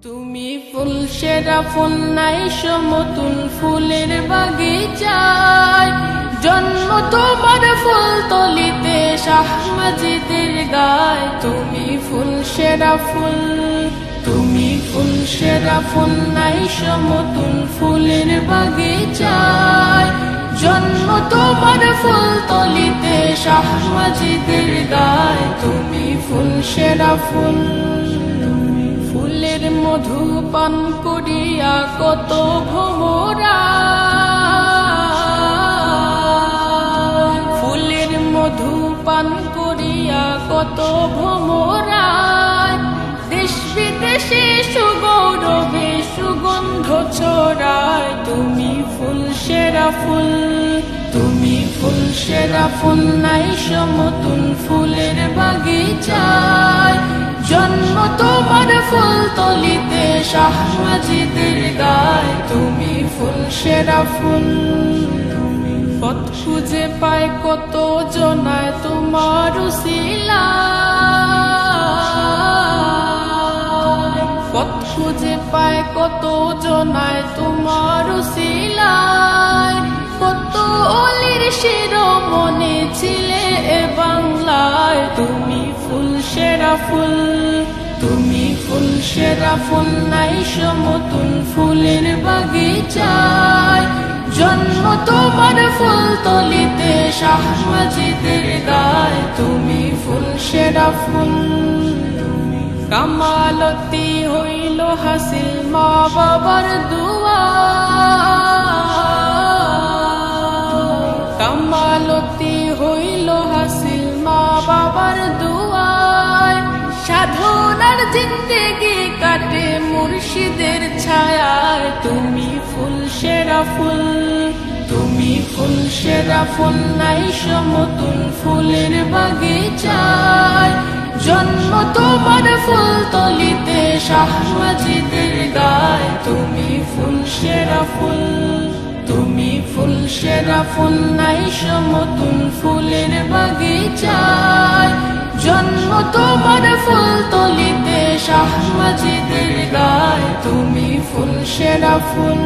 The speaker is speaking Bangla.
তুমি ফুল সেরা ফুল নাই সমতুল ফুলের বাগিচায় জন্ম তোমার ফুল তলিতে শাহ মাজিদের গায়। তুমি ফুল সেরা ফুল, তুমি ফুল সেরা ফুল নাই সমতুল ফুলের বাগিচায় জন্ম তোমার ফুল তলিতে শাহ মাজিদের গায়। তুমি ফুল সেরা ফুল, ফুলের মধু পান করিয়া কত ভোমরা, ফুলের মধু পান করিয়া কত ভোমরা দেশ বিদেশে সুগৌরবে সুগন্ধ ছড়ায়। তুমি ফুল সেরা ফুল, তুমি ফুল সেরা ফুল নাই সমতুল ফুলের বাগিচায় জন্ম তোমার ফুল তলিতে শাহ মাজিদের গায়। তুমি ফুল সেরা ফুল, পথ খুঁজে পায় কত জনায় তোমার উসিলায়, পথ খুঁজে পায় কত জনায় তোমার উসিলায়। কত অলির শিরোমণি ছিলে এ বাংলায়। তুমি ফুল সেরা ফুল, তুমি ফুল সেরা ফুল নাই সমতুল ফুলের বাগিচায় জন্ম তোমার ফুল তলিতে শাহ মাজিদের গায়। তুমি ফুল সেরা ফুল, কামালতি হইল হাসিল মা বাবার দুয়া, কামালতি হইল হাসিল মা বাবার দুয়ায়। সাধনার জিন্দেগি কাটে মুর্শিদের ছায়ায়। তুমি ফুল সেরা ফুল, তুমি ফুল সেরা ফুল নাই সমতুল ফুলের বাগিচায় জন্ম তোমার ফুল তলিতে শাহ মাজিদের গায়। তুমি ফুল সেরা ফুল, তুমি ফুল সেরা ফুল নাই সমতুল ফুলের বাগিচায় জন্ম তোমার ফুল তলিতে শাহ মাজিদের গায়। তুমি ফুল সেরা ফুল।